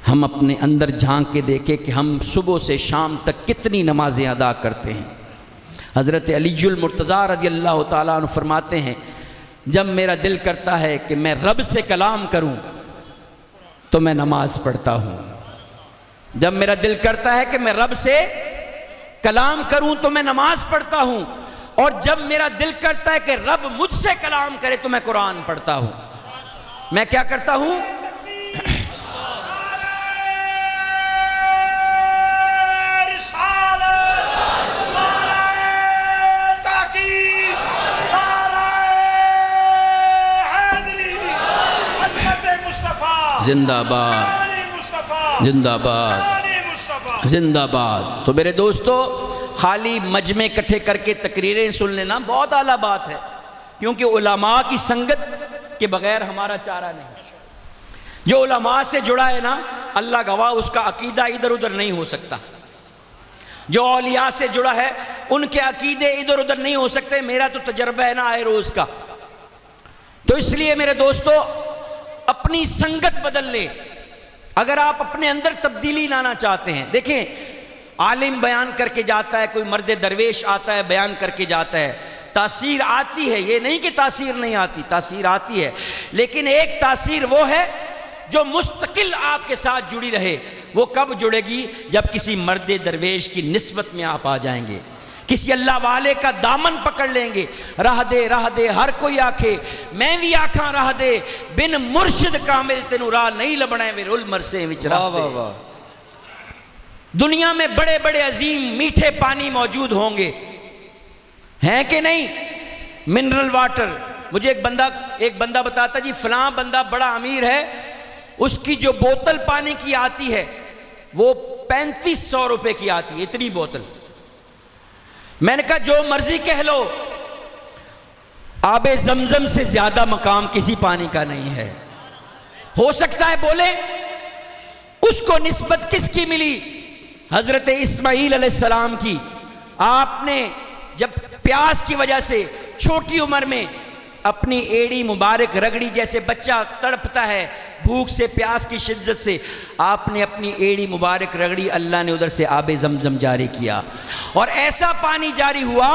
ہم اپنے اندر جھانک کے دیکھیں کہ ہم صبح سے شام تک کتنی نمازیں ادا کرتے ہیں۔ حضرت علی المرتضیٰ رضی اللہ تعالیٰ عنہ فرماتے ہیں جب میرا دل کرتا ہے کہ میں رب سے کلام کروں تو میں نماز پڑھتا ہوں، جب میرا دل کرتا ہے کہ میں رب سے کلام کروں تو میں نماز پڑھتا ہوں، اور جب میرا دل کرتا ہے کہ رب مجھ سے کلام کرے تو میں قرآن پڑھتا ہوں۔ میں کیا کرتا ہوں؟ زندہ باد، زندہ باد، زندہ باد۔ تو میرے دوستو، خالی مجمع اکٹھے کر کے تقریریں سن لینا بہت اعلیٰ بات ہے، کیونکہ علماء کی سنگت کے بغیر ہمارا چارہ نہیں۔ جو علماء سے جڑا ہے نا، اللہ گواہ اس کا عقیدہ ادھر ادھر نہیں ہو سکتا۔ جو اولیاء سے جڑا ہے ان کے عقیدے ادھر ادھر نہیں ہو سکتے۔ میرا تو تجربہ ہے نا آئے روز کا۔ تو اس لیے میرے دوستو، اپنی سنگت بدل لے۔ اگر آپ اپنے اندر تبدیلی لانا چاہتے ہیں، دیکھیں عالم بیان کر کے جاتا ہے، کوئی مرد درویش آتا ہے بیان کر کے جاتا ہے، تاثیر آتی ہے، یہ نہیں کہ تاثیر نہیں آتی، تاثیر آتی ہے، لیکن ایک تاثیر وہ ہے جو مستقل آپ کے ساتھ جڑی رہے۔ وہ کب جڑے گی؟ جب کسی مرد درویش کی نسبت میں آپ آ جائیں گے، کسی اللہ والے کا دامن پکڑ لیں گے۔ راہ دے ہر کوئی آکھے میں بھی آکھاں راہ دے، بن مرشد کامل تینوں راہ نہیں لبنے وے رول مرسے وچ راہ دے۔ دنیا میں بڑے بڑے عظیم میٹھے پانی موجود ہوں گے، ہیں کہ نہیں؟ Mineral water. مجھے ایک بندہ بتاتا جی فلاں بندہ بڑا امیر ہے، اس کی جو بوتل پانی کی آتی ہے وہ 3500 روپے کی آتی ہے، اتنی بوتل۔ میں نے کہا جو مرضی کہہ لو، آب زمزم سے زیادہ مقام کسی پانی کا نہیں ہے۔ ہو سکتا ہے بولے اس کو نسبت کس کی ملی؟ حضرت اسماعیل علیہ السلام کی۔ آپ نے جب پیاس کی وجہ سے چھوٹی عمر میں اپنی ایڑی مبارک رگڑی، جیسے بچہ تڑپتا ہے بھوک سے پیاس کی شدت سے، آپ نے اپنی ایڑی مبارک رگڑی، اللہ نے ادھر سے آب زمزم جاری کیا، اور ایسا پانی جاری ہوا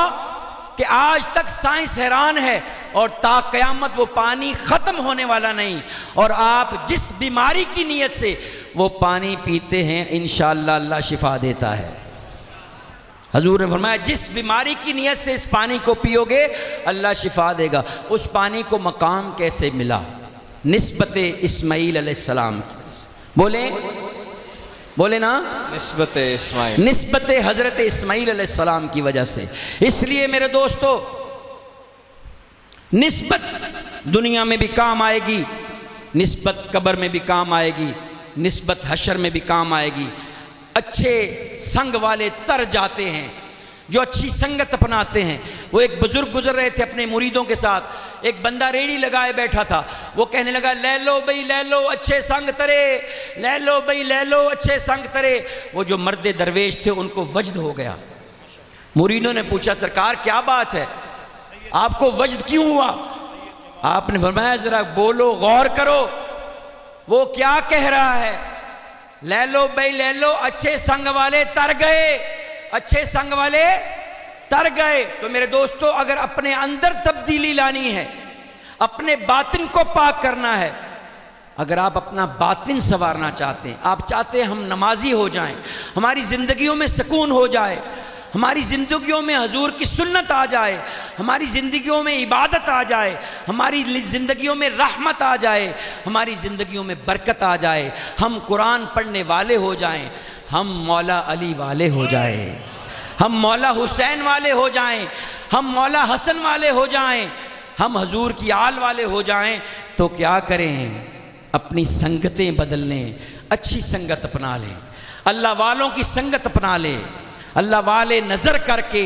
کہ آج تک سائنس حیران ہے، اور تا قیامت وہ پانی ختم ہونے والا نہیں۔ اور آپ جس بیماری کی نیت سے وہ پانی پیتے ہیں انشاءاللہ اللہ شفا دیتا ہے۔ حضور نے فرمایا جس بیماری کی نیت سے اس پانی کو پیو گے اللہ شفا دے گا۔ اس پانی کو مقام کیسے ملا؟ نسبت اسماعیل علیہ السلام کی۔ بولے نا، نسبت اسماعیل، نسبت حضرت اسماعیل علیہ السلام کی وجہ سے۔ اس لیے میرے دوستو، نسبت دنیا میں بھی کام آئے گی، نسبت قبر میں بھی کام آئے گی، نسبت حشر میں بھی کام آئے گی۔ اچھے سنگ والے تر جاتے ہیں جو اچھی سنگت اپناتے ہیں۔ وہ ایک بزرگ گزر رہے تھے اپنے مریدوں کے ساتھ، ایک بندہ ریڑی لگائے بیٹھا تھا، وہ کہنے لگا لے لو بھئی لے لو اچھے سنگ ترے، لے لو بھئی لے لو اچھے سنگ ترے۔ وہ جو مرد درویش تھے ان کو وجد ہو گیا۔ مریدوں نے پوچھا سرکار کیا بات ہے، آپ کو وجد کیوں ہوا؟ آپ نے فرمایا ذرا بولو، غور کرو، وہ کیا کہہ رہا ہے؟ لے لو بھئی لے لو اچھے سنگ والے تر گئے، اچھے سنگ والے تر گئے۔ تو میرے دوستو، اگر اپنے اندر تبدیلی لانی ہے، اپنے باطن کو پاک کرنا ہے، اگر آپ اپنا باطن سنوارنا چاہتے ہیں، آپ چاہتے ہیں ہم نمازی ہو جائیں، ہماری زندگیوں میں سکون ہو جائے، ہماری زندگیوں میں حضور کی سنت آ جائے، ہماری زندگیوں میں عبادت آ جائے، ہماری زندگیوں میں رحمت آ جائے، ہماری زندگیوں میں برکت آ جائے، ہم قرآن پڑھنے والے ہو جائیں، ہم مولا علی والے ہو جائیں، ہم مولا حسین والے ہو جائیں، ہم مولا حسن والے ہو جائیں، ہم حضور کی آل والے ہو جائیں، تو کیا کریں؟ اپنی سنگتیں بدل لیں، اچھی سنگت اپنا لیں، اللہ والوں کی سنگت اپنا لیں۔ اللہ والے نظر کر کے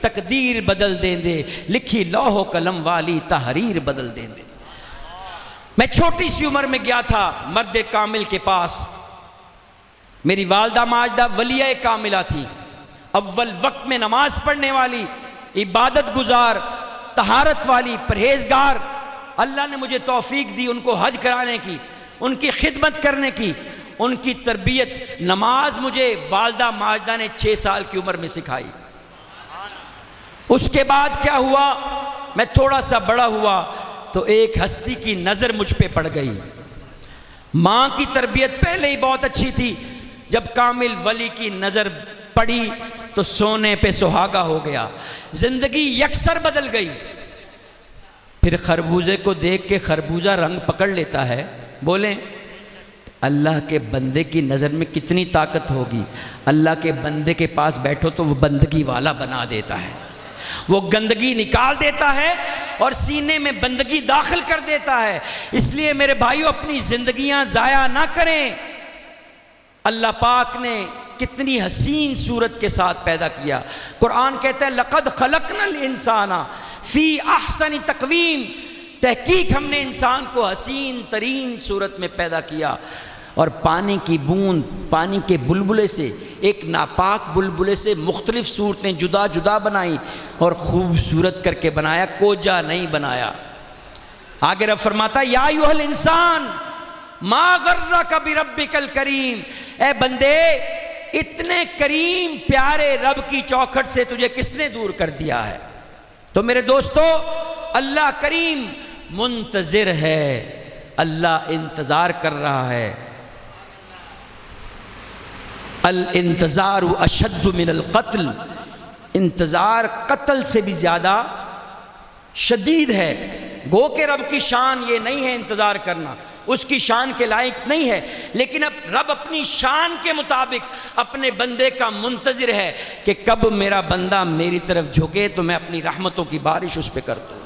تقدیر بدل دیں دے، لکھی لوح و قلم والی تحریر بدل دیں دے۔ میں چھوٹی سی عمر میں گیا تھا مرد کامل کے پاس، میری والدہ ماجدہ ولیہ کاملہ تھی، اول وقت میں نماز پڑھنے والی، عبادت گزار، طہارت والی، پرہیزگار۔ اللہ نے مجھے توفیق دی ان کو حج کرانے کی، ان کی خدمت کرنے کی، ان کی تربیت نماز مجھے والدہ ماجدہ نے 6 سال کی عمر میں سکھائی. اس کے بعد کیا ہوا، میں تھوڑا سا بڑا ہوا تو ایک ہستی کی نظر مجھ پہ پڑ گئی. ماں کی تربیت پہلے ہی بہت اچھی تھی، جب کامل ولی کی نظر پڑی تو سونے پہ سہاگا ہو گیا، زندگی یکسر بدل گئی. پھر خربوزے کو دیکھ کے خربوزہ رنگ پکڑ لیتا ہے، بولیں اللہ کے بندے کی نظر میں کتنی طاقت ہوگی. اللہ کے بندے کے پاس بیٹھو تو وہ بندگی والا بنا دیتا ہے، وہ گندگی نکال دیتا ہے اور سینے میں بندگی داخل کر دیتا ہے. اس لیے میرے بھائیو اپنی زندگیاں ضائع نہ کریں. اللہ پاک نے کتنی حسین صورت کے ساتھ پیدا کیا. قرآن کہتا ہے لقد خلقنا الانسان فی احسن تقویم، تحقیق ہم نے انسان کو حسین ترین صورت میں پیدا کیا. اور پانی کی بوند، پانی کے بلبلے سے، ایک ناپاک بلبلے سے مختلف صورتیں جدا جدا بنائیں اور خوبصورت کر کے بنایا، کوجا نہیں بنایا. آگے رب فرماتا یا ایھا الانسان ما غرک بربک الکریم، اے بندے اتنے کریم پیارے رب کی چوکھٹ سے تجھے کس نے دور کر دیا ہے. تو میرے دوستو اللہ کریم منتظر ہے، اللہ انتظار کر رہا ہے. الانتظار اشد من القتل، انتظار قتل سے بھی زیادہ شدید ہے. گو کہ رب کی شان یہ نہیں ہے انتظار کرنا، اس کی شان کے لائق نہیں ہے، لیکن اب رب اپنی شان کے مطابق اپنے بندے کا منتظر ہے کہ کب میرا بندہ میری طرف جھکے تو میں اپنی رحمتوں کی بارش اس پہ کر دوں.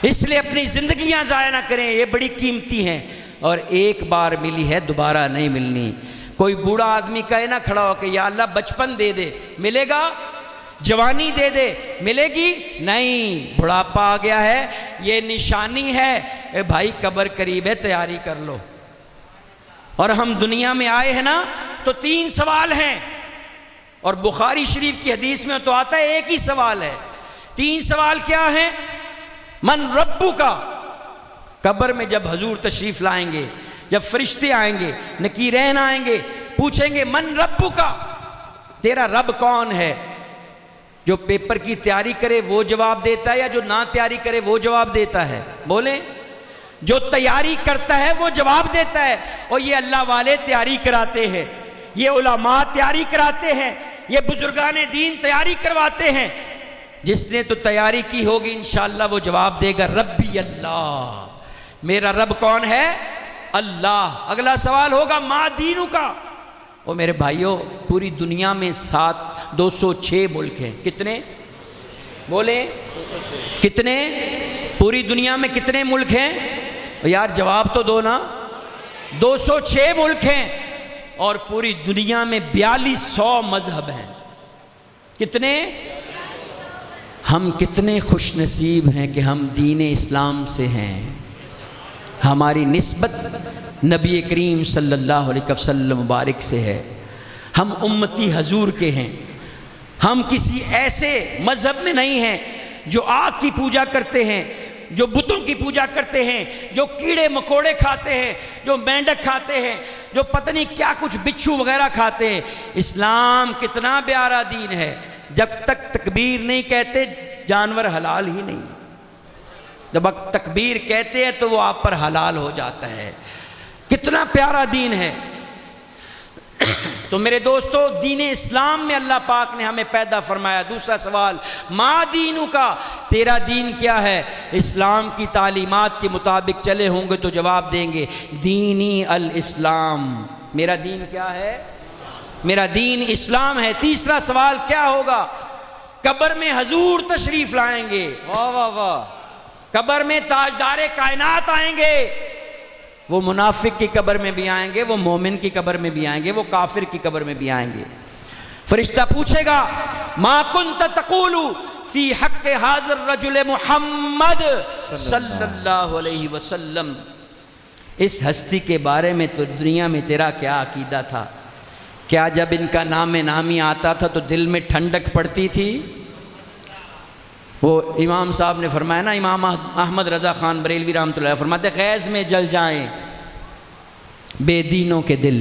اس لیے اپنی زندگیاں ضائع نہ کریں، یہ بڑی قیمتی ہیں اور ایک بار ملی ہے دوبارہ نہیں ملنی. کوئی بوڑھا آدمی کہے نہ کھڑا ہو کہ یا اللہ بچپن دے دے، ملے گا؟ جوانی دے دے، ملے گی؟ نہیں، بڑھاپا آ گیا ہے، یہ نشانی ہے. اے بھائی قبر قریب ہے، تیاری کر لو. اور ہم دنیا میں آئے ہیں نا تو 3 سوال ہیں، اور بخاری شریف کی حدیث میں تو آتا ہے ایک ہی سوال ہے. 3 سوال کیا ہیں؟ من ربک، قبر میں جب حضور تشریف لائیں گے، جب فرشتے آئیں گے، نکیرین آئیں گے، پوچھیں گے من ربک، تیرا رب کون ہے؟ جو پیپر کی تیاری کرے وہ جواب دیتا ہے یا جو نہ تیاری کرے وہ جواب دیتا ہے؟ بولیں. جو تیاری کرتا ہے وہ جواب دیتا ہے، اور یہ اللہ والے تیاری کراتے ہیں، یہ علماء تیاری کراتے ہیں، یہ بزرگان دین تیاری کرواتے ہیں. جس نے تو تیاری کی ہوگی انشاءاللہ وہ جواب دے گا ربی اللہ، میرا رب کون ہے؟ اللہ. اگلا سوال ہوگا ما دینو کا. اور میرے بھائیوں پوری دنیا میں 206 ملک ہیں. کتنے؟ بولیں کتنے؟ پوری دنیا میں کتنے ملک ہیں؟ یار جواب تو دو نا. 206 ملک ہیں اور پوری دنیا میں 4200 مذہب ہیں. کتنے؟ ہم کتنے خوش نصیب ہیں کہ ہم دین اسلام سے ہیں. ہماری نسبت نبی کریم صلی اللہ علیہ وسلم مبارک سے ہے. ہم امتی حضور کے ہیں. ہم کسی ایسے مذہب میں نہیں ہیں جو آگ کی پوجا کرتے ہیں، جو بتوں کی پوجا کرتے ہیں، جو کیڑے مکوڑے کھاتے ہیں، جو مینڈک کھاتے ہیں، جو پتہ نہیں کیا کچھ بچھو وغیرہ کھاتے ہیں. اسلام کتنا پیارا دین ہے. جب تک تکبیر نہیں کہتے جانور حلال ہی نہیں. جب تکبیر کہتے ہیں تو وہ آپ پر حلال ہو جاتا ہے. کتنا پیارا دین ہے. تو میرے دوستو دین اسلام میں اللہ پاک نے ہمیں پیدا فرمایا. دوسرا سوال ما دینو کا، تیرا دین کیا ہے؟ اسلام کی تعلیمات کے مطابق چلے ہوں گے تو جواب دیں گے دینی الاسلام، میرا دین کیا ہے؟ میرا دین اسلام ہے. تیسرا سوال کیا ہوگا؟ قبر میں حضور تشریف لائیں گے. واہ واہ واہ. قبر میں تاجدار کائنات آئیں گے. وہ منافق کی قبر میں بھی آئیں گے، وہ مومن کی قبر میں بھی آئیں گے، وہ کافر کی قبر میں بھی آئیں گے. فرشتہ پوچھے گا ما کنت تقول فی حق ھذا الرجل محمد صلی اللہ علیہ وسلم، اس ہستی کے بارے میں تو دنیا میں تیرا کیا عقیدہ تھا؟ کیا جب ان کا نام نامی آتا تھا تو دل میں ٹھنڈک پڑتی تھی؟ وہ امام صاحب نے فرمایا نا، امام احمد رضا خان بریلوی رحمۃ اللہ فرماتے غیظ میں جل جائیں، بے دینوں کے دل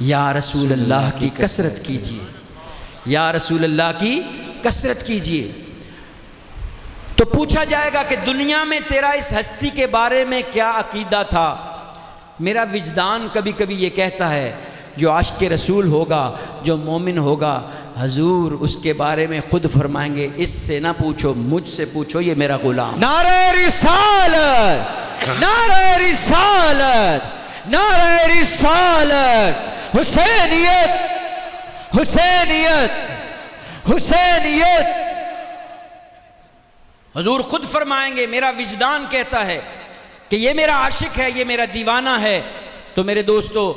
یا رسول اللہ کی کثرت کیجیے، یا رسول اللہ کی کثرت کیجیے۔ تو پوچھا جائے گا کہ دنیا میں تیرا اس ہستی کے بارے میں کیا عقیدہ تھا؟ میرا وجدان کبھی کبھی یہ کہتا ہے جو عاشق رسول ہوگا، جو مومن ہوگا، حضور اس کے بارے میں خود فرمائیں گے اس سے نہ پوچھو، مجھ سے پوچھو، یہ میرا غلام۔ نعرہ رسالت، نعرہ رسالت، نعرہ رسالت، حسینیت، حسینیت، حسینیت۔ حضور خود فرمائیں گے میرا وجدان کہتا ہے کہ یہ میرا عاشق ہے، یہ میرا دیوانہ ہے۔ تو میرے دوستو،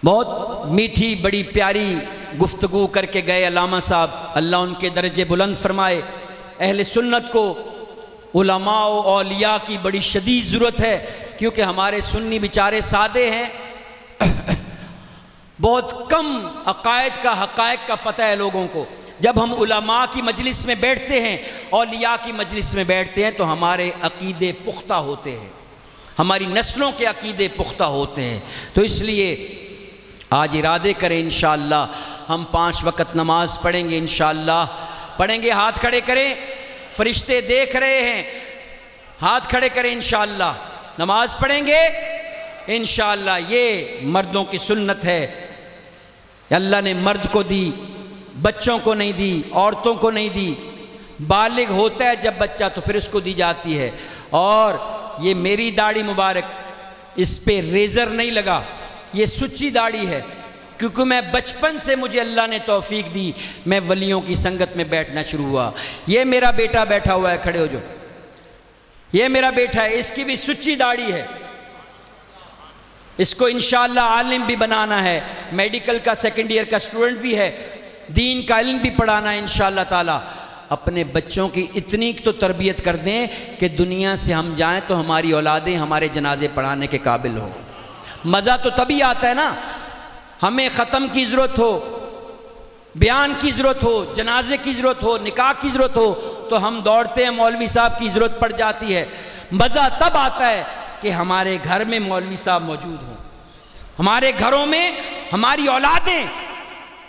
بہت میٹھی بڑی پیاری گفتگو کر کے گئے علامہ صاحب، اللہ ان کے درجے بلند فرمائے۔ اہل سنت کو علماء و اولیاء کی بڑی شدید ضرورت ہے، کیونکہ ہمارے سنی بیچارے سادے ہیں، بہت کم عقائد کا، حقائق کا پتہ ہے لوگوں کو۔ جب ہم علماء کی مجلس میں بیٹھتے ہیں، اولیاء کی مجلس میں بیٹھتے ہیں تو ہمارے عقیدے پختہ ہوتے ہیں، ہماری نسلوں کے عقیدے پختہ ہوتے ہیں۔ تو اس لیے آج ارادے کریں انشاءاللہ ہم 5 وقت نماز پڑھیں گے، انشاءاللہ پڑھیں گے۔ ہاتھ کھڑے کریں، فرشتے دیکھ رہے ہیں، ہاتھ کھڑے کریں، انشاءاللہ نماز پڑھیں گے انشاءاللہ۔ یہ مردوں کی سنت ہے، اللہ نے مرد کو دی، بچوں کو نہیں دی، عورتوں کو نہیں دی۔ بالغ ہوتا ہے جب بچہ تو پھر اس کو دی جاتی ہے۔ اور یہ میری داڑھی مبارک، اس پہ ریزر نہیں لگا، یہ سچی داڑھی ہے، کیونکہ میں بچپن سے مجھے اللہ نے توفیق دی، میں ولیوں کی سنگت میں بیٹھنا شروع ہوا۔ یہ میرا بیٹا بیٹھا ہوا ہے، کھڑے ہو جو، یہ میرا بیٹا ہے، اس کی بھی سچی داڑھی ہے۔ اس کو انشاءاللہ عالم بھی بنانا ہے، میڈیکل کا 2nd ایئر کا اسٹوڈنٹ بھی ہے، دین کا علم بھی پڑھانا ہے انشاءاللہ تعالی۔ اپنے بچوں کی اتنی تو تربیت کر دیں کہ دنیا سے ہم جائیں تو ہماری اولادیں ہمارے جنازے پڑھانے کے قابل ہوں۔ مزہ تو تبھی آتا ہے نا، ہمیں ختم کی ضرورت ہو، بیان کی ضرورت ہو، جنازے کی ضرورت ہو، نکاح کی ضرورت ہو تو ہم دوڑتے ہیں، مولوی صاحب کی ضرورت پڑ جاتی ہے۔ مزہ تب آتا ہے کہ ہمارے گھر میں مولوی صاحب موجود ہوں، ہمارے گھروں میں ہماری اولادیں۔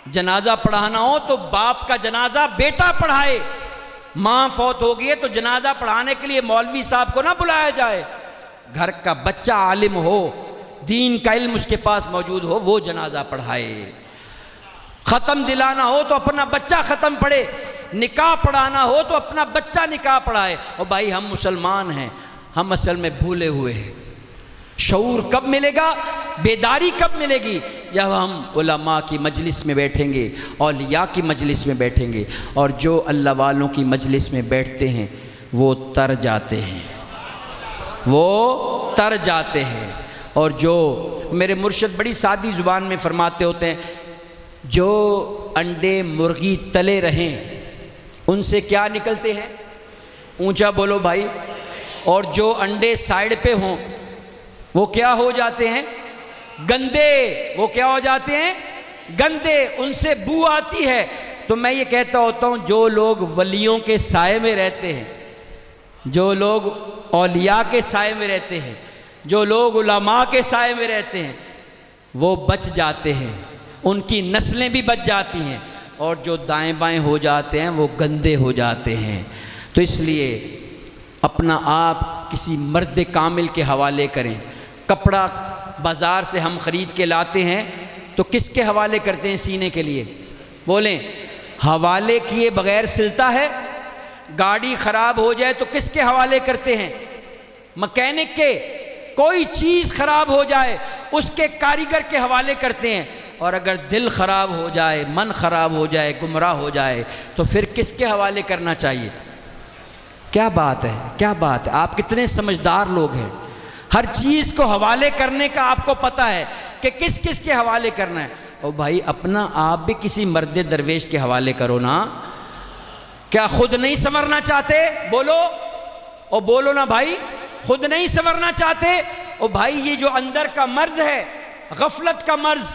جنازہ پڑھانا ہو تو باپ کا جنازہ بیٹا پڑھائے، ماں فوت ہو گئی ہے تو جنازہ پڑھانے کے لیے مولوی صاحب کو نہ بلایا جائے، گھر کا بچہ عالم ہو، دین کا علم اس کے پاس موجود ہو، وہ جنازہ پڑھائے۔ ختم دلانا ہو تو اپنا بچہ ختم پڑھے، نکاح پڑھانا ہو تو اپنا بچہ نکاح پڑھائے۔ اور بھائی ہم مسلمان ہیں، ہم اصل میں بھولے ہوئے ہیں۔ شعور کب ملے گا، بیداری کب ملے گی؟ جب ہم علماء کی مجلس میں بیٹھیں گے، اولیاء کی مجلس میں بیٹھیں گے، اور جو اللہ والوں کی مجلس میں بیٹھتے ہیں وہ تر جاتے ہیں، وہ تر جاتے ہیں۔ اور جو میرے مرشد بڑی سادی زبان میں فرماتے ہوتے ہیں، جو انڈے مرغی تلے رہیں ان سے کیا نکلتے ہیں؟ اونچا بولو بھائی۔ اور جو انڈے سائیڈ پہ ہوں وہ کیا ہو جاتے ہیں؟ گندے۔ وہ کیا ہو جاتے ہیں؟ گندے، ان سے بو آتی ہے۔ تو میں یہ کہتا ہوتا ہوں جو لوگ ولیوں کے سائے میں رہتے ہیں، جو لوگ اولیاء کے سائے میں رہتے ہیں، جو لوگ علماء کے سائے میں رہتے ہیں وہ بچ جاتے ہیں، ان کی نسلیں بھی بچ جاتی ہیں، اور جو دائیں بائیں ہو جاتے ہیں وہ گندے ہو جاتے ہیں۔ تو اس لیے اپنا آپ کسی مرد کامل کے حوالے کریں۔ کپڑا بازار سے ہم خرید کے لاتے ہیں تو کس کے حوالے کرتے ہیں سینے کے لیے؟ بولیں، حوالے کیے بغیر سلتا ہے؟ گاڑی خراب ہو جائے تو کس کے حوالے کرتے ہیں؟ مکینک کے۔ کوئی چیز خراب ہو جائے اس کے کاریگر کے حوالے کرتے ہیں، اور اگر دل خراب ہو جائے، من خراب ہو جائے، گمراہ ہو جائے تو پھر کس کے حوالے کرنا چاہیے؟ کیا بات ہے، کیا بات ہے، آپ کتنے سمجھدار لوگ ہیں۔ ہر چیز کو حوالے کرنے کا آپ کو پتہ ہے کہ کس کس کے حوالے کرنا ہے۔ اور بھائی اپنا آپ بھی کسی مرد درویش کے حوالے کرو نا۔ کیا خود نہیں سنورنا چاہتے؟ بولو، اور بولو نا بھائی، خود نہیں سنورنا چاہتے؟ اور بھائی یہ جو اندر کا مرض ہے، غفلت کا مرض،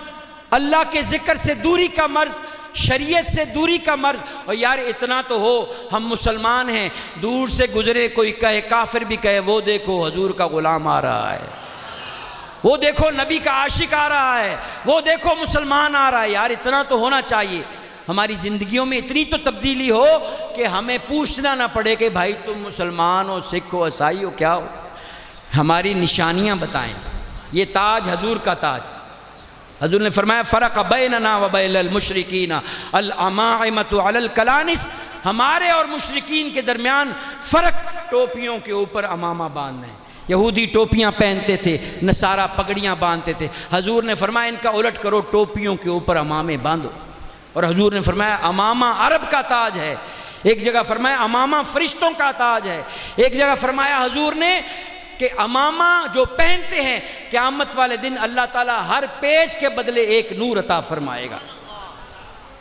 اللہ کے ذکر سے دوری کا مرض، شریعت سے دوری کا مرض، اور یار اتنا تو ہو ہم مسلمان ہیں، دور سے گزرے کوئی کہے، کافر بھی کہے وہ دیکھو حضور کا غلام آ رہا ہے، وہ دیکھو نبی کا عاشق آ رہا ہے، وہ دیکھو مسلمان آ رہا ہے۔ یار اتنا تو ہونا چاہیے، ہماری زندگیوں میں اتنی تو تبدیلی ہو کہ ہمیں پوچھنا نہ پڑے کہ بھائی تم مسلمان ہو، سکھ ہو، عیسائی ہو، کیا ہو۔ ہماری نشانیاں بتائیں۔ یہ تاج حضور کا تاج، حضور نے فرمایا فرق بیننا و بین المشرکین الامائمۃ علی الکلانس، ہمارے اور مشرکین کے درمیان فرق ٹوپیوں کے اوپر امامہ باندھنا ہے۔ یہودی ٹوپیاں پہنتے تھے، نصارہ پگڑیاں باندھتے تھے، حضور نے فرمایا ان کا الٹ کرو، ٹوپیوں کے اوپر امامے باندھو۔ اور حضور نے فرمایا امامہ عرب کا تاج ہے، ایک جگہ فرمایا امامہ فرشتوں کا تاج ہے، ایک جگہ فرمایا حضور نے کہ امامہ جو پہنتے ہیں قیامت والے دن اللہ تعالیٰ ہر پیج کے بدلے ایک نور عطا فرمائے گا۔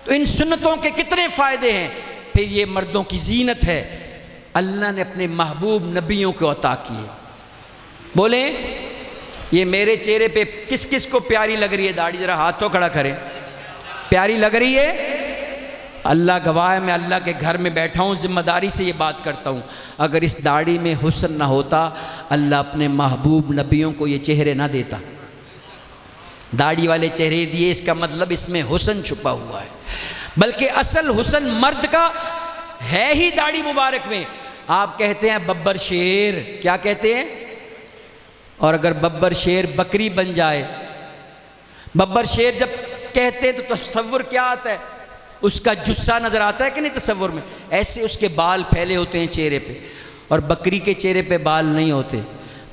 تو ان سنتوں کے کتنے فائدے ہیں۔ پھر یہ مردوں کی زینت ہے، اللہ نے اپنے محبوب نبیوں کو عطا کیے۔ بولیں یہ میرے چہرے پہ کس کس کو پیاری لگ رہی ہے داڑھی؟ ذرا ہاتھ تو کھڑا کریں۔ پیاری لگ رہی ہے؟ اللہ گواہ ہے، میں اللہ کے گھر میں بیٹھا ہوں، ذمہ داری سے یہ بات کرتا ہوں، اگر اس داڑھی میں حسن نہ ہوتا اللہ اپنے محبوب نبیوں کو یہ چہرے نہ دیتا۔ داڑھی والے چہرے دیے، اس کا مطلب اس میں حسن چھپا ہوا ہے، بلکہ اصل حسن مرد کا ہے ہی داڑھی مبارک میں۔ آپ کہتے ہیں ببر شیر، کیا کہتے ہیں؟ اور اگر ببر شیر بکری بن جائے، ببر شیر جب کہتے ہیں تو تصور کیا آتا ہے؟ اس کا جسہ نظر آتا ہے کہ نہیں تصور میں؟ ایسے اس کے بال پھیلے ہوتے ہیں چہرے پہ، اور بکری کے چہرے پہ بال نہیں ہوتے۔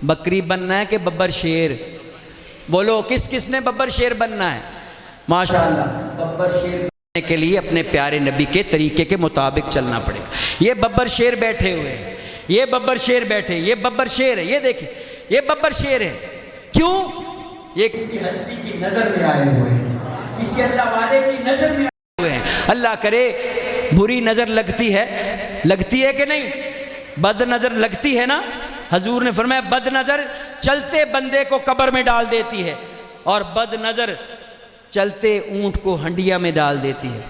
بکری بننا ہے کہ ببر شیر؟ بولو کس کس نے ببر شیر بننا ہے؟ ماشاءاللہ، ببر شیر بننے کے لیے اپنے پیارے نبی کے طریقے کے مطابق چلنا پڑے گا۔ یہ ببر شیر بیٹھے ہوئے ہیں، یہ ببر شیر بیٹھے، یہ ببر شیر ہے، یہ دیکھیں یہ ببر شیر ہے۔ کیوں؟ یہ کسی ہستی کی نظر میں آئے ہوئے ہیں، کسی اللہ والے کی نظر میں آئے ہوئے ہیں۔ اللہ کرے بری نظر لگتی ہے کہ نہیں؟ بد نظر لگتی ہے نا؟ حضور نے فرمایا بد نظر چلتے بندے کو قبر میں ڈال دیتی ہے، اور بد نظر چلتے اونٹ کو ہنڈیا میں ڈال دیتی ہے۔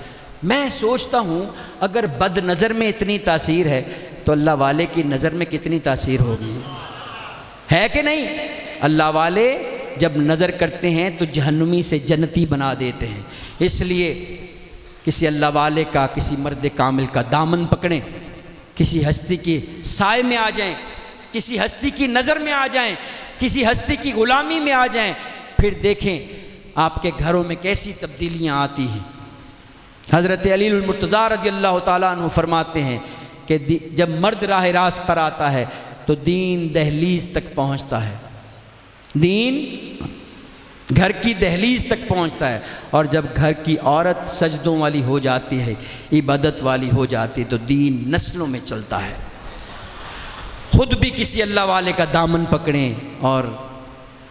میں سوچتا ہوں اگر بد نظر میں اتنی تاثیر ہے تو اللہ والے کی نظر میں کتنی تاثیر ہوگی، ہے کہ نہیں؟ اللہ والے جب نظر کرتے ہیں تو جہنمی سے جنتی بنا دیتے ہیں۔ اس لیے کسی اللہ والے کا، کسی مرد کامل کا دامن پکڑیں، کسی ہستی کی سائے میں آ جائیں، کسی ہستی کی نظر میں آ جائیں، کسی ہستی کی غلامی میں آ جائیں، پھر دیکھیں آپ کے گھروں میں کیسی تبدیلیاں آتی ہیں۔ حضرت علی المرتضیٰ رضی اللہ تعالیٰ عنہ فرماتے ہیں کہ جب مرد راہ راست پر آتا ہے تو دین دہلیز تک پہنچتا ہے، دین گھر کی دہلیز تک پہنچتا ہے، اور جب گھر کی عورت سجدوں والی ہو جاتی ہے، عبادت والی ہو جاتی ہے، تو دین نسلوں میں چلتا ہے۔ خود بھی کسی اللہ والے کا دامن پکڑیں اور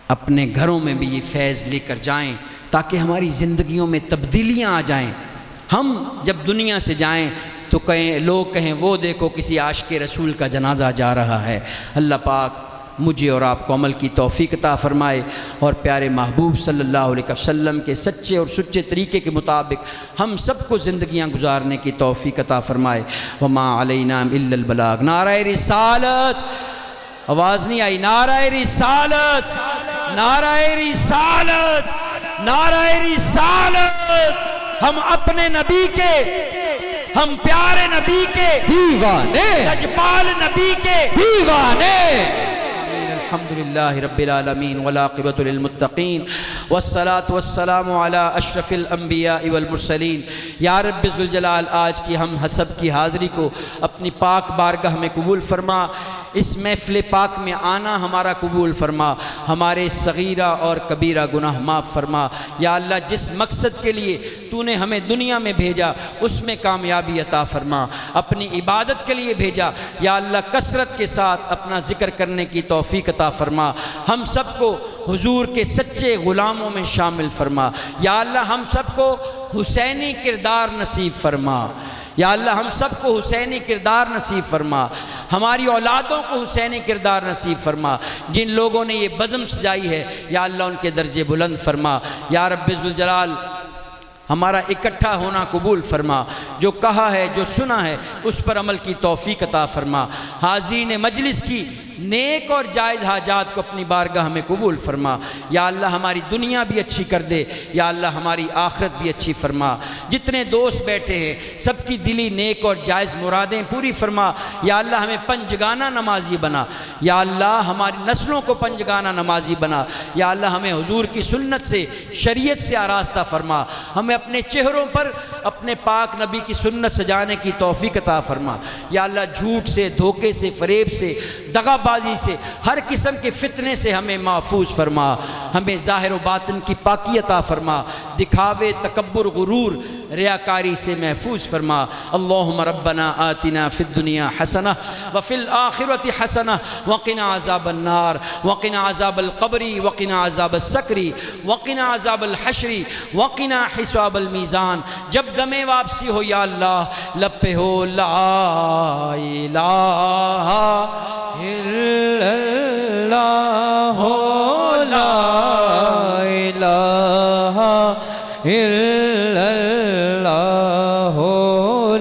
اپنے گھروں میں بھی یہ فیض لے کر جائیں تاکہ ہماری زندگیوں میں تبدیلیاں آ جائیں۔ ہم جب دنیا سے جائیں تو لوگ کہیں وہ دیکھو کسی عاشق رسول کا جنازہ جا رہا ہے۔ اللہ پاک مجھے اور آپ کو عمل کی توفیق عطا فرمائے، اور پیارے محبوب صلی اللہ علیہ وسلم کے سچے اور سچے طریقے کے مطابق ہم سب کو زندگیاں گزارنے کی توفیق عطا فرمائے۔ وما علینا الا البلاغ۔ نعرہ رسالت، آواز نہیں آئی، نعرہ رسالت، نعرہ رسالت، نعرہ رسالت۔ ہم اپنے نبی کے، ہم پیارے نبی کے دیوانے، لجپال نبی کے دیوانے۔ الحمدللہ رب العالمین والعاقبۃ للمتقین والصلاة والسلام علی اشرف الانبیاء والمرسلین۔ یا رب ذوالجلال، آج کی ہم حسب کی حاضری کو اپنی پاک بارگاہ میں قبول فرما، اس محفل پاک میں آنا ہمارا قبول فرما، ہمارے صغیرہ اور کبیرہ گناہ معاف فرما۔ یا اللہ جس مقصد کے لیے تو نے ہمیں دنیا میں بھیجا اس میں کامیابی عطا فرما، اپنی عبادت کے لیے بھیجا، یا اللہ کثرت کے ساتھ اپنا ذکر کرنے کی توفیق عطا فرما، ہم سب کو حضور کے سچے غلاموں میں شامل فرما۔ یا اللہ ہم سب کو حسینی کردار نصیب فرما، یا اللہ ہم سب کو حسینی کردار نصیب فرما، ہماری اولادوں کو حسینی کردار نصیب فرما، جن لوگوں نے یہ بزم سجائی ہے یا اللہ ان کے درجے بلند فرما۔ یا رب ذوالجلال ہمارا اکٹھا ہونا قبول فرما، جو کہا ہے جو سنا ہے اس پر عمل کی توفیق عطا فرما، حاضرین مجلس کی نیک اور جائز حاجات کو اپنی بارگاہ میں قبول فرما۔ یا اللہ ہماری دنیا بھی اچھی کر دے، یا اللہ ہماری آخرت بھی اچھی فرما۔ جتنے دوست بیٹھے ہیں سب کی دلی نیک اور جائز مرادیں پوری فرما۔ یا اللہ ہمیں پنجگانہ نمازی بنا، یا اللہ ہماری نسلوں کو پنجگانہ نمازی بنا۔ یا اللہ ہمیں حضور کی سنت سے، شریعت سے آراستہ فرما۔ ہمیں اپنے چہروں پر اپنے پاک نبی کی سنت سجانے کی توفیق عطا فرما۔ یا اللہ جھوٹ سے، دھوکے سے، فریب سے، دغا بازی سے، ہر قسم کے فتنے سے ہمیں محفوظ فرما۔ ہمیں ظاہر و باطن کی پاکی عطا فرما، دکھاوے، تکبر، غرور، ریاکاری سے محفوظ فرما۔ اللہم ربنا آتنا فی الدنیا حسنہ وفی الآخرۃ حسنہ وقنا عذاب النار وقنا عذاب القبر وقنا عذاب السکر وقنا عذاب الحشر وقنا حساب المیزان۔ جب دم واپسی ہو یا اللہ لب پہ ہو لا الہ الا اللہ لا الہ الا اللہ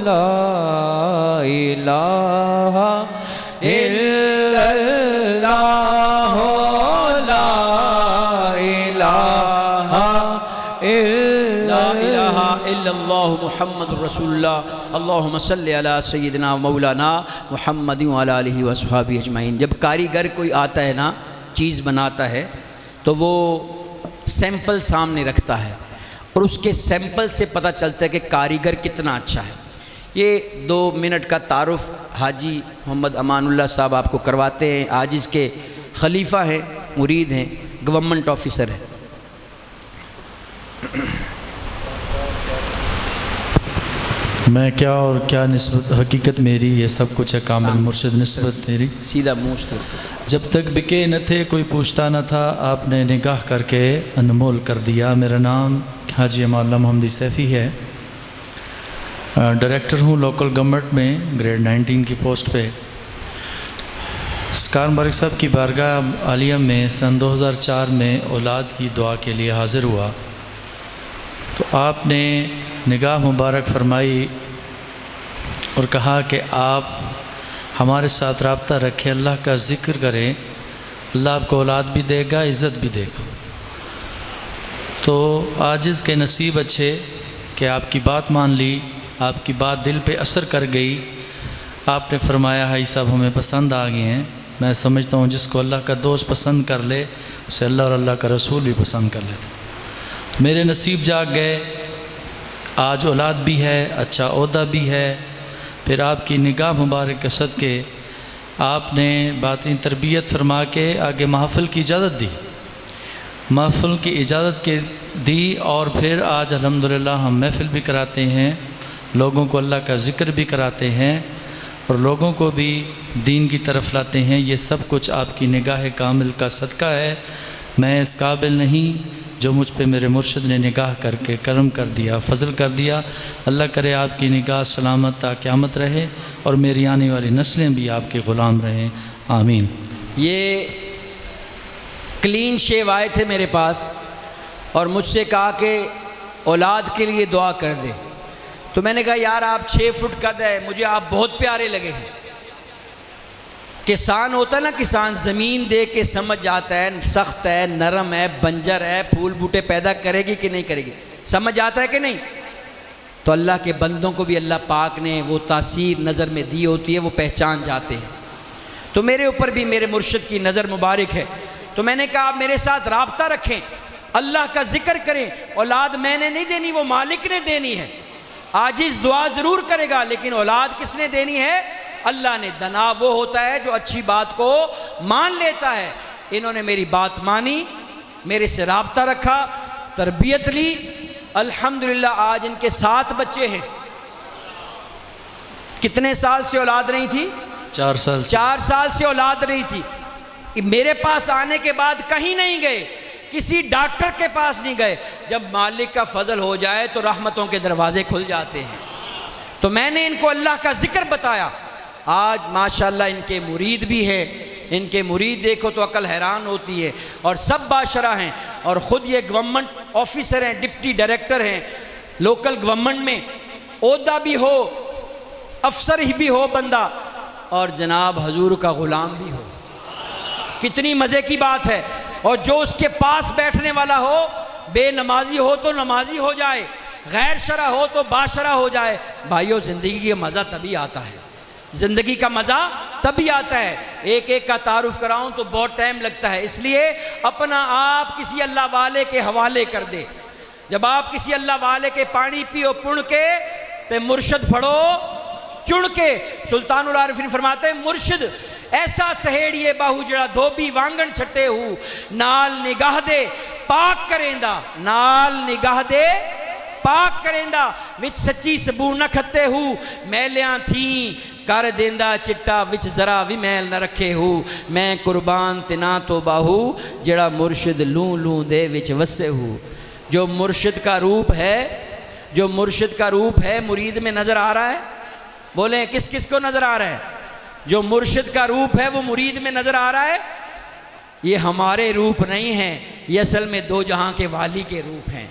لا الہ الا اللہ لا الہ لا الہ الا اللہ محمد رسول اللہ۔ اللہم صلی علی سیدنا مولانا محمد وعلی آلہ وصحبہ اجمعین۔ جب کاریگر کوئی آتا ہے نا، چیز بناتا ہے، تو وہ سیمپل سامنے رکھتا ہے اور اس کے سیمپل سے پتہ چلتا ہے کہ کاریگر کتنا اچھا ہے۔ یہ 2 منٹ کا تعارف حاجی محمد امان اللہ صاحب آپ کو کرواتے ہیں۔ آج اس کے خلیفہ ہیں، مرید ہیں، گورنمنٹ آفیسر ہیں۔ میں کیا اور کیا نسبت حقیقت میری، یہ سب کچھ ہے کامل مرشد نسبت میری۔ سیدھا منہ اس طرف کر۔ جب تک بکے نہ تھے کوئی پوچھتا نہ تھا، آپ نے نگاہ کر کے انمول کر دیا۔ میرا نام حاجی امان اللہ محمدی سیفی ہے، ڈائریکٹر ہوں لوکل گورنمنٹ میں گریڈ 19 کی پوسٹ پہ۔ سرکار مبارک صاحب کی بارگاہ عالیہ میں سن 2004 میں اولاد کی دعا کے لیے حاضر ہوا، تو آپ نے نگاہ مبارک فرمائی اور کہا کہ آپ ہمارے ساتھ رابطہ رکھیں، اللہ کا ذکر کریں، اللہ آپ کو اولاد بھی دے گا، عزت بھی دے گا۔ تو عاجز کے نصیب اچھے کہ آپ کی بات مان لی، آپ کی بات دل پہ اثر کر گئی۔ آپ نے فرمایا بھائی صاحب ہمیں پسند آ گئے ہیں۔ میں سمجھتا ہوں جس کو اللہ کا دوست پسند کر لے اسے اللہ اور اللہ کا رسول بھی پسند کر لیتے۔ میرے نصیب جاگ گئے، آج اولاد بھی ہے، اچھا عہدہ بھی ہے۔ پھر آپ کی نگاہ مبارک کے صدقے آپ نے باطنی تربیت فرما کے آگے محفل کی اجازت دی، محفل کی اجازت دی، اور پھر آج الحمدللہ ہم محفل بھی کراتے ہیں، لوگوں کو اللہ کا ذکر بھی کراتے ہیں اور لوگوں کو بھی دین کی طرف لاتے ہیں۔ یہ سب کچھ آپ کی نگاہ کامل کا صدقہ ہے۔ میں اس قابل نہیں جو مجھ پہ میرے مرشد نے نگاہ کر کے کرم کر دیا، فضل کر دیا۔ اللہ کرے آپ کی نگاہ سلامت تا قیامت رہے اور میری آنے والی نسلیں بھی آپ کے غلام رہیں، آمین۔ یہ کلین شیو آئے تھے میرے پاس اور مجھ سے کہا کہ اولاد کے لیے دعا کر دے، تو میں نے کہا یار آپ 6 فٹ قد ہے، مجھے آپ بہت پیارے لگے ہیں۔ کسان ہوتا ہے نا، کسان زمین دیکھ کے سمجھ جاتا ہے سخت ہے، نرم ہے، بنجر ہے، پھول بوٹے پیدا کرے گی کہ نہیں کرے گی، سمجھ آتا ہے کہ نہیں؟ تو اللہ کے بندوں کو بھی اللہ پاک نے وہ تاثیر نظر میں دی ہوتی ہے، وہ پہچان جاتے ہیں۔ تو میرے اوپر بھی میرے مرشد کی نظر مبارک ہے، تو میں نے کہا آپ میرے ساتھ رابطہ رکھیں، اللہ کا ذکر کریں۔ اولاد میں نے نہیں دینی، وہ مالک نے دینی ہے۔ عاجز دعا ضرور کرے گا لیکن اولاد کس نے دینی ہے؟ اللہ نے۔ دنا وہ ہوتا ہے جو اچھی بات کو مان لیتا ہے۔ انہوں نے میری بات مانی، میرے سے رابطہ رکھا، تربیت لی، الحمدللہ آج ان کے 7 بچے ہیں۔ کتنے سال سے اولاد نہیں تھی؟ 4 سال سے 4 سال سے اولاد نہیں تھی۔ میرے پاس آنے کے بعد کہیں نہیں گئے، کسی ڈاکٹر کے پاس نہیں گئے۔ جب مالک کا فضل ہو جائے تو رحمتوں کے دروازے کھل جاتے ہیں۔ تو میں نے ان کو اللہ کا ذکر بتایا۔ آج ماشاءاللہ ان کے مرید بھی ہے، ان کے مرید دیکھو تو عقل حیران ہوتی ہے، اور سب باشرہ ہیں، اور خود یہ گورنمنٹ آفیسر ہیں، ڈپٹی ڈائریکٹر ہیں لوکل گورنمنٹ میں، عہدہ بھی ہو، افسر ہی بھی ہو بندہ، اور جناب حضور کا غلام بھی ہو۔ کتنی مزے کی بات ہے. اور جو اس کے پاس بیٹھنے والا ہو بے نمازی ہو تو نمازی ہو جائے, غیر شرع ہو تو باشرع ہو جائے. بھائیو زندگی کا مزہ تبھی آتا ہے, زندگی کا مزہ تبھی آتا ہے. ایک ایک کا تعارف کراؤں تو بہت ٹائم لگتا ہے, اس لیے اپنا آپ کسی اللہ والے کے حوالے کر دے. جب آپ کسی اللہ والے کے پانی پیو پڑھ کے تے مرشد پڑھو چڑھ کے. سلطان العارفین فرماتے ہیں مرشد ایسا سہیڑیے باہو جڑا دھوبی وانگن چھٹے ہو, نال نگاہ دے پاک کریندا, نال نگاہ دے پاک کریندا, وچ سچی سبو نہ کھتے ہو, میلیاں تھیں کر دیندہ چٹا, وچ ذرا بھی میل نہ رکھے ہو. میں قربان تنا تو باہو جڑا مرشد لوں لوں دے وچ وسے ہو. جو مرشد کا روپ ہے, جو مرشد کا روپ ہے مرید میں نظر آ رہا ہے. بولیں کس کس کو نظر آ رہا ہے؟ جو مرشد کا روپ ہے وہ مرید میں نظر آ رہا ہے. یہ ہمارے روپ نہیں ہیں, یہ اصل میں دو جہاں کے والی کے روپ ہیں.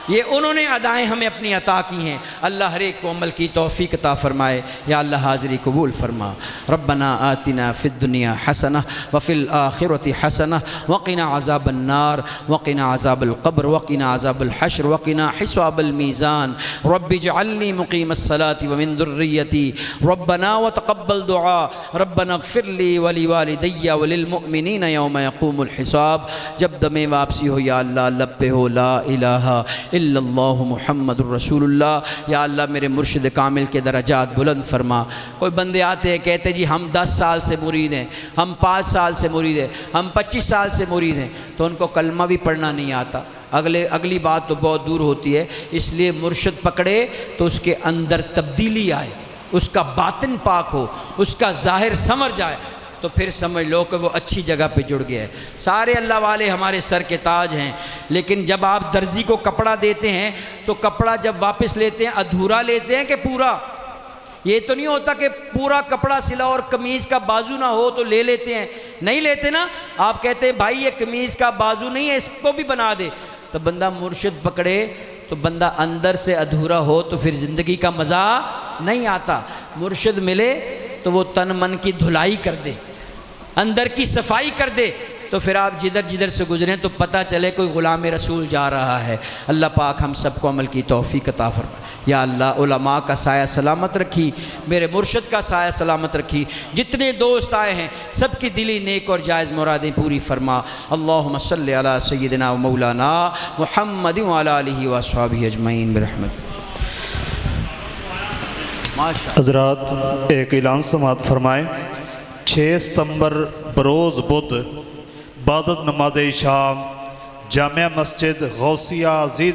یہ انہوں نے ادائیں ہمیں اپنی عطا کی ہیں. اللہ ہر ایک کو عمل کی توفیق عطا فرمائے. یا اللہ حاضری قبول فرما. ربنا آتنا فی الدنیا حسنہ وفی الآخرۃ حسنہ وقنا عذاب النار وقنا عذاب القبر وقنا عذاب الحشر وقنا حساب الميزان. رب اجعلنی مقیم الصلاة ومن ذریتی ربنا وتقبل دعاء. ربنا اغفر لی ولوالدی وللمؤمنین یوم یقوم الحساب. جب دم واپسی ہو یا اللہ لب پہ ہو لا الہ الا اللہ محمد الرسول اللہ. یا اللہ میرے مرشد کامل کے درجات بلند فرما. کوئی بندے آتے ہیں کہتے جی ہم 10 سال سے مرید ہیں, ہم 5 سال سے مرید ہیں, ہم 25 سال سے مرید ہیں, تو ان کو کلمہ بھی پڑھنا نہیں آتا. اگلی بات تو بہت دور ہوتی ہے. اس لیے مرشد پکڑے تو اس کے اندر تبدیلی آئے, اس کا باطن پاک ہو, اس کا ظاہر سمر جائے, تو پھر سمجھ لو کہ وہ اچھی جگہ پہ جڑ گیا ہے. سارے اللہ والے ہمارے سر کے تاج ہیں, لیکن جب آپ درزی کو کپڑا دیتے ہیں تو کپڑا جب واپس لیتے ہیں ادھورا لیتے ہیں کہ پورا؟ یہ تو نہیں ہوتا کہ پورا کپڑا سلا اور قمیض کا بازو نہ ہو تو لے لیتے ہیں, نہیں لیتے نا. آپ کہتے ہیں بھائی یہ قمیض کا بازو نہیں ہے, اس کو بھی بنا دے. تو بندہ مرشد پکڑے تو بندہ اندر سے ادھورا ہو تو پھر زندگی کا مزہ نہیں آتا. مرشد ملے تو وہ تن من کی دھلائی کر دے, اندر کی صفائی کر دے, تو پھر آپ جدھر سے گزریں تو پتہ چلے کوئی غلام رسول جا رہا ہے. اللہ پاک ہم سب کو عمل کی توفیق عطا فرمائے. یا اللہ علماء کا سایہ سلامت رکھی, میرے مرشد کا سایہ سلامت رکھی. جتنے دوست آئے ہیں سب کی دلی نیک اور جائز مرادیں پوری فرما. اللہم صلی علی سیدنا و مولانا محمد وعلی آلہ واصحابہ اجمعین برحمتک. حضرات ایک اعلان سماعت فرمائیں. 6 ستمبر بروز بدھ بعد نماز عشاء جامع مسجد غوثیہ عزیز